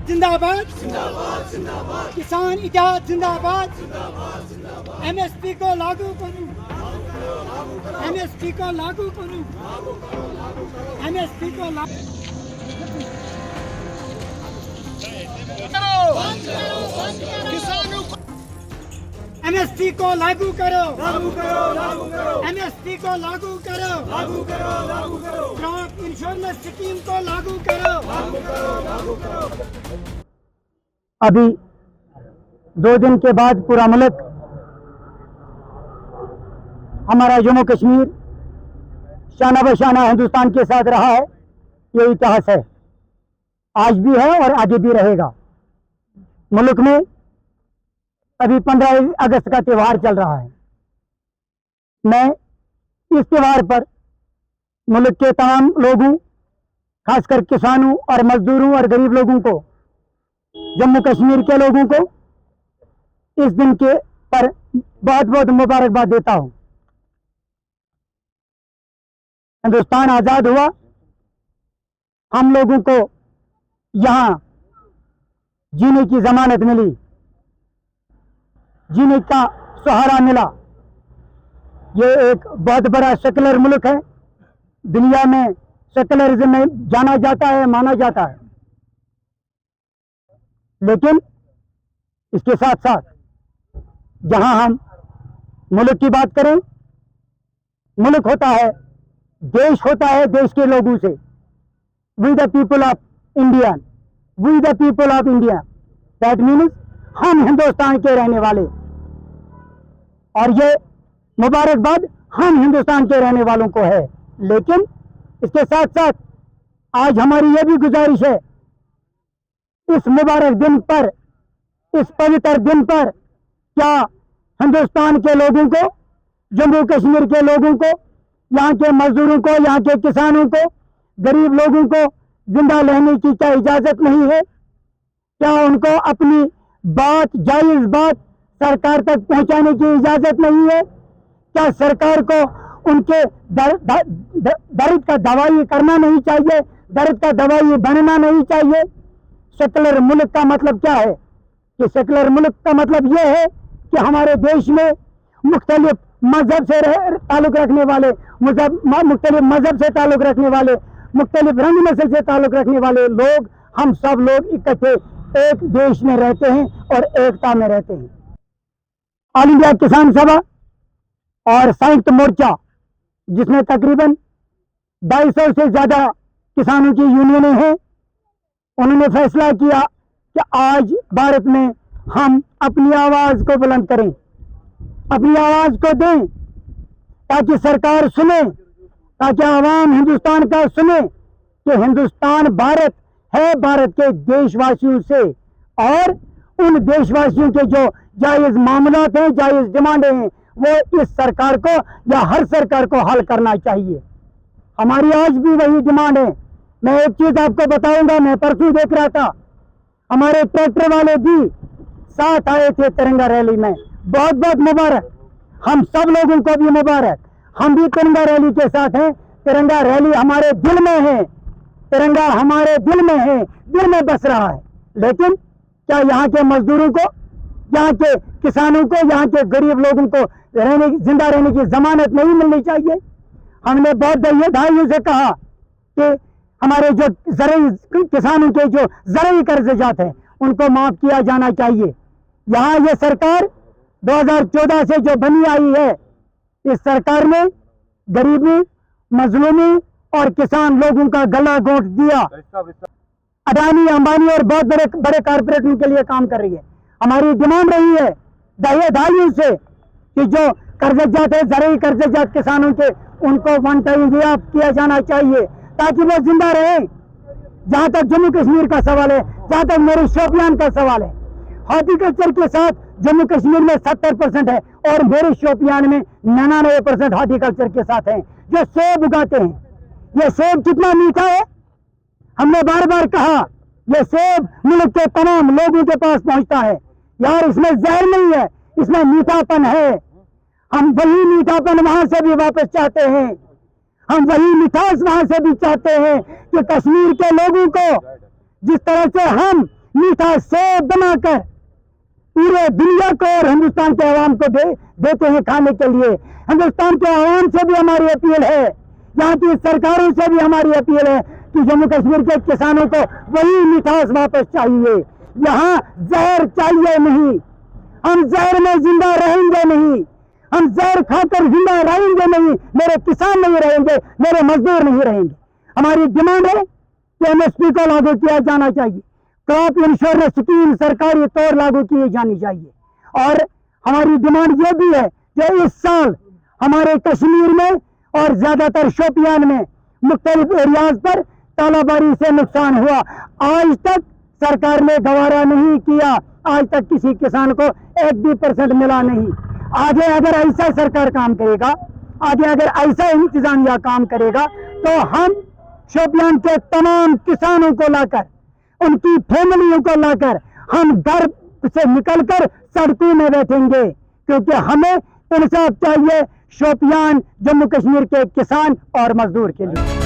जिंदाबाद जिंदाबाद जिंदाबाद, किसान इतिहाद जिंदाबाद जिंदाबाद जिंदाबाद, एमएसपी को लागू करूं, एमएसपी को लागू करूं, एमएसपी को लागू किसानों को एमएसपी को लागू करो, लागू करो, लागू करो, एमएसपी को लागू करो, लागू करो, लागू करो, क्रॉप इंश्योरेंस स्कीम को लागू करो, लागू करो, लागू करो। अभी 2 दिन के बाद पूरा मुल्क हमारा जम्मू कश्मीर शाना बशाना हिंदुस्तान के साथ रहा है। ये इतिहास है, आज भी है और आगे भी रहेगा। मुल्क में अभी 15 अगस्त का त्यौहार चल रहा है। मैं इस त्यौहार पर मुल्क के तमाम लोगों, खासकर किसानों और मजदूरों और गरीब लोगों को, जम्मू कश्मीर के लोगों को इस दिन के पर बहुत बहुत मुबारकबाद देता हूं। हिंदुस्तान आजाद हुआ, हम लोगों को यहां जीने की जमानत मिली, जीने का सहारा मिला। ये एक बहुत बड़ा सेकुलर मुल्क है, दुनिया में सेकुलरिज्म में जाना जाता है, माना जाता है। लेकिन इसके साथ साथ जहां हम मुल्क की बात करें, मुल्क होता है, देश होता है देश के लोगों से। We the people of India, we the people of India, that means हम हिंदुस्तान के रहने वाले। और ये मुबारकबाद हम हिंदुस्तान के रहने वालों को है। लेकिन इसके साथ साथ आज हमारी ये भी गुजारिश है, इस मुबारक दिन पर, इस पवित्र दिन पर, क्या हिंदुस्तान के लोगों को, जम्मू कश्मीर के लोगों को, यहाँ के मजदूरों को, यहाँ के किसानों को, गरीब लोगों को जिंदा रहने की क्या इजाजत नहीं है? क्या उनको अपनी बात, जायज बात सरकार तक पहुंचाने की इजाजत नहीं है? क्या सरकार को उनके दर्द का दवाई करना नहीं चाहिए? दर्द का दवाई बनना नहीं चाहिए? सेकुलर मुल्क का मतलब क्या है? कि सेकुलर मुल्क का मतलब यह है कि हमारे देश में मुख्तलिफ मजहब से ताल्लुक रखने वाले, मुख्तलिफ मजहब से ताल्लुक रखने वाले, मुख्तलिफ रंग नस्ल से ताल्लुक रखने वाले लोग, हम सब लोग इकट्ठे एक देश में रहते हैं और एकता में रहते हैं। ऑल इंडिया किसान सभा और संयुक्त मोर्चा, जिसमें तकरीबन 250 से ज्यादा किसानों की यूनियनें हैं, उन्होंने फैसला किया कि आज भारत में हम अपनी आवाज को बुलंद करें, अपनी आवाज को दें, ताकि सरकार सुने, ताकि आवाम हिंदुस्तान का सुने कि हिंदुस्तान भारत है, भारत के देशवासियों से, और उन देशवासियों के जो जायज मामलात हैं, जायज डिमांडें हैं, वो इस सरकार को या हर सरकार को हल करना चाहिए। हमारी आज भी वही डिमांड है। मैं एक चीज आपको बताऊंगा, मैं परसों देख रहा था, हमारे ट्रैक्टर वाले भी साथ आए थे तिरंगा रैली में। बहुत बहुत मुबारक, हम सब लोगों को भी मुबारक। हम भी तिरंगा रैली के साथ हैं। तिरंगा रैली हमारे दिल में है, तिरंगा हमारे दिल में है, दिल में बस रहा है। लेकिन क्या यहाँ के मजदूरों को, यहाँ के किसानों को, यहाँ के गरीब लोगों को जिंदा रहने की जमानत नहीं मिलनी चाहिए? हमने बहुत दहाइयों से कहा कि हमारे जो किसानों के जो ज़रूरी कर्ज़जात हैं, उनको माफ किया जाना चाहिए। यहाँ ये सरकार 2014 से जो बनी आई है, इस सरकार ने गरीबी, मजलूमी और किसान लोगों का गला घोंट दिया। अडानी, अंबानी और बहुत बड़े बड़े कारपोरेटों के लिए काम कर रही है। हमारी डिमांड रही है दहाइयों से कि जो कर्ज़जात है, ज़रूरी कर्ज़जात किसानों के, उनको वन टाइम रियायत किया जाना चाहिए ताकि वो जिंदा रहे। जहां तक जम्मू कश्मीर का सवाल है, जहां तक मेरे शोपियान का सवाल है, हॉर्टिकल्चर के साथ जम्मू कश्मीर में 70% है और मेरे शोपियान में 99% हॉर्टिकल्चर के साथ हैं, जो सेब उगाते हैं। ये सेब कितना मीठा है, हमने बार बार कहा, ये सेब मुल्क के तमाम लोगों के पास पहुंचता है। यार, इसमें जहर नहीं है, इसमें मीठापन है। हम वही मीठापन वहां से भी वापस चाहते हैं, हम वही मिठास वहां से भी चाहते हैं कि कश्मीर के लोगों को जिस तरह से हम मीठा सेब बनाकर पूरे दुनिया को और हिंदुस्तान के आवाम को देते हैं खाने के लिए। हिंदुस्तान के आवाम से भी हमारी अपील है, यहाँ की सरकारों से भी हमारी अपील है कि जम्मू कश्मीर के किसानों को वही मिठास वापस चाहिए। यहाँ जहर चाहिए नहीं, हम जहर में जिंदा रहेंगे नहीं, हम जहर खाकर जिंदा रहेंगे नहीं, मेरे किसान नहीं रहेंगे, मेरे मजदूर नहीं रहेंगे। हमारी डिमांड है कि एमएसपी को लागू किया जाना चाहिए, क्रॉप इंश्योरेंस स्कीम सरकारी तौर लागू की जानी चाहिए। और हमारी डिमांड ये भी है कि इस साल हमारे कश्मीर में और ज्यादातर शोपियान में मुख्तलिफ एरियाज पर तालाबारी से नुकसान हुआ। आज तक सरकार ने गवारा नहीं किया, आज तक किसी किसान को 1 भी % मिला नहीं। आगे अगर ऐसा सरकार काम करेगा, आगे अगर ऐसा इंतजामिया काम करेगा, तो हम शोपियान के तमाम किसानों को लाकर, उनकी फैमिलियों को लाकर हम घर से निकलकर सड़कों में बैठेंगे, क्योंकि हमें इंसाफ चाहिए शोपियान जम्मू कश्मीर के किसान और मजदूर के लिए।